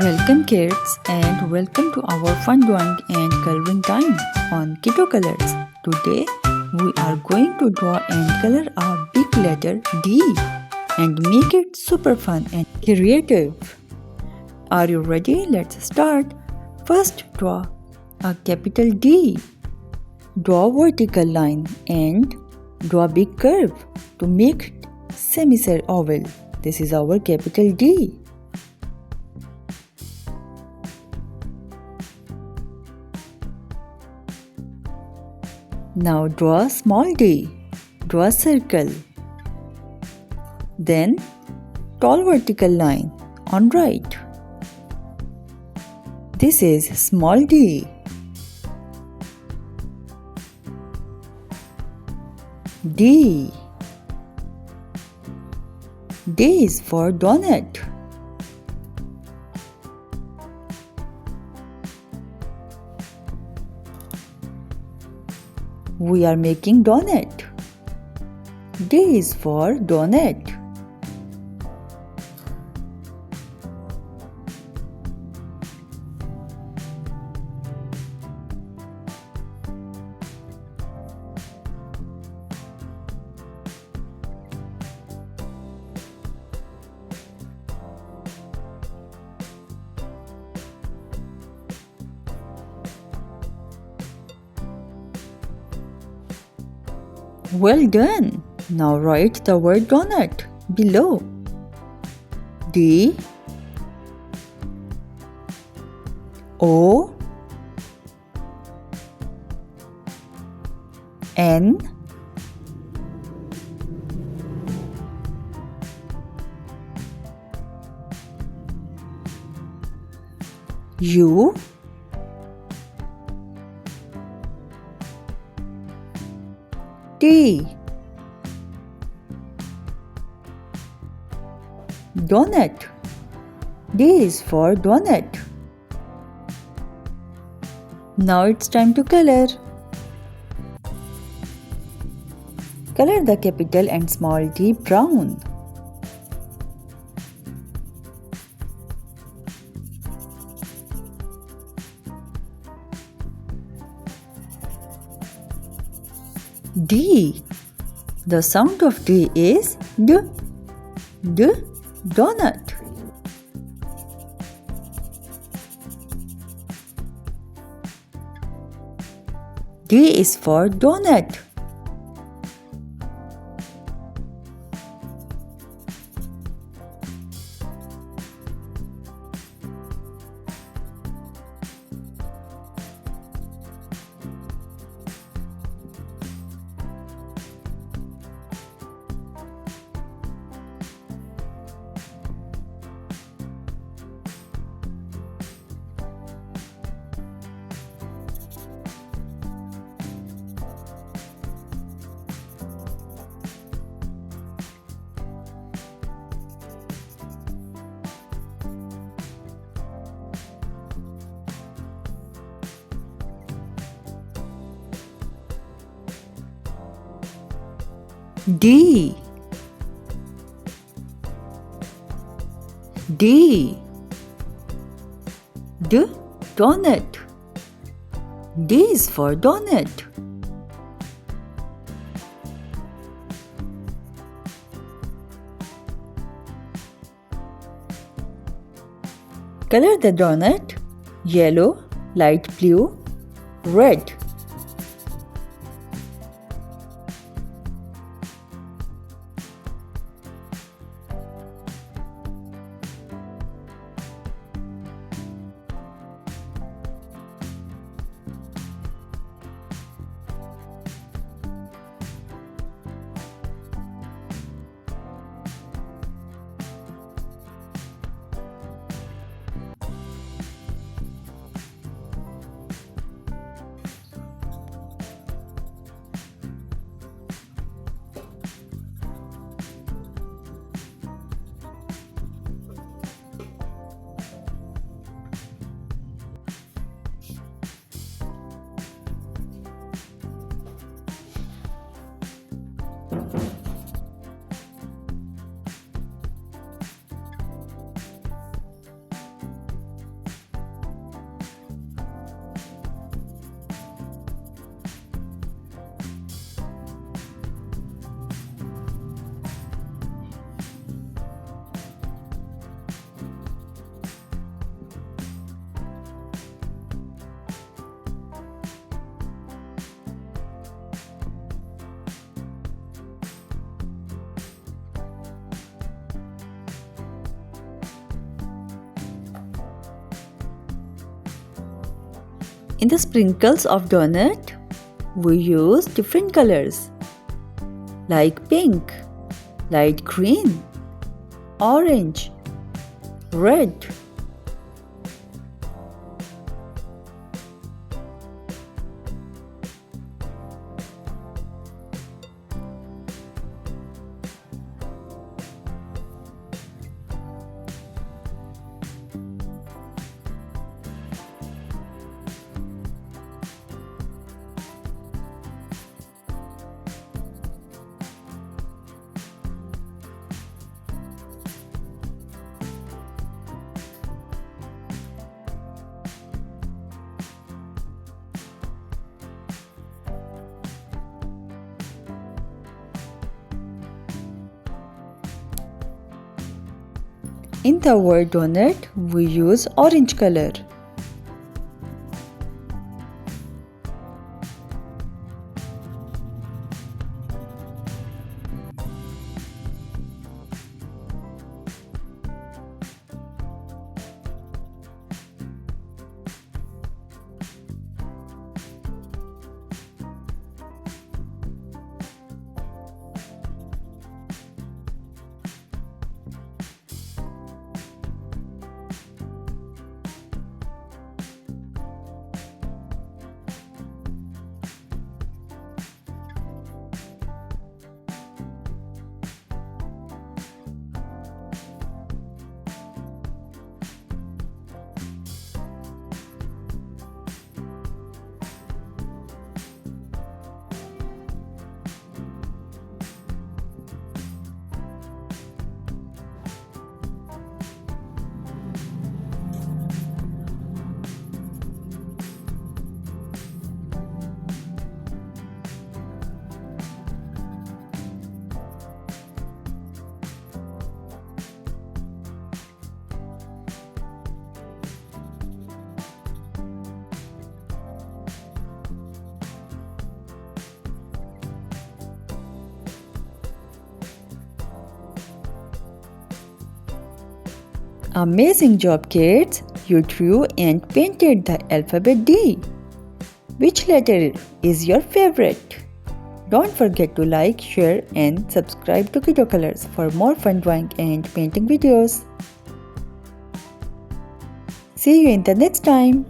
Welcome kids and welcome to our fun drawing and coloring time on Kiddo Colors. Today we are going to draw and color a big letter D and make it super fun and creative. Are you ready? Let's start. First draw a capital D. Draw a vertical line and draw a big curve to make semicircle oval. This is our capital D. Now draw a small d. Draw a circle. Then tall vertical line on right. This is small d. D. D is for donut. We are making donut. D is for donut. Well done! Now write the word donut below. D O N U D. Donut. D is for donut. Now it's time to color. Color the capital and small d brown. D. The sound of D is D. D. Donut. D is for donut. D. D. D. Donut. D is for donut. Color the donut yellow, light blue, red. In the sprinkles of donut, we use different colors like pink, light green, orange, red. In the word donut, we use orange color. Amazing job, kids! You drew and painted the alphabet D. Which letter is your favorite? Don't forget to like, share and subscribe to Kiddo Colors for more fun drawing and painting videos. See you in the next time.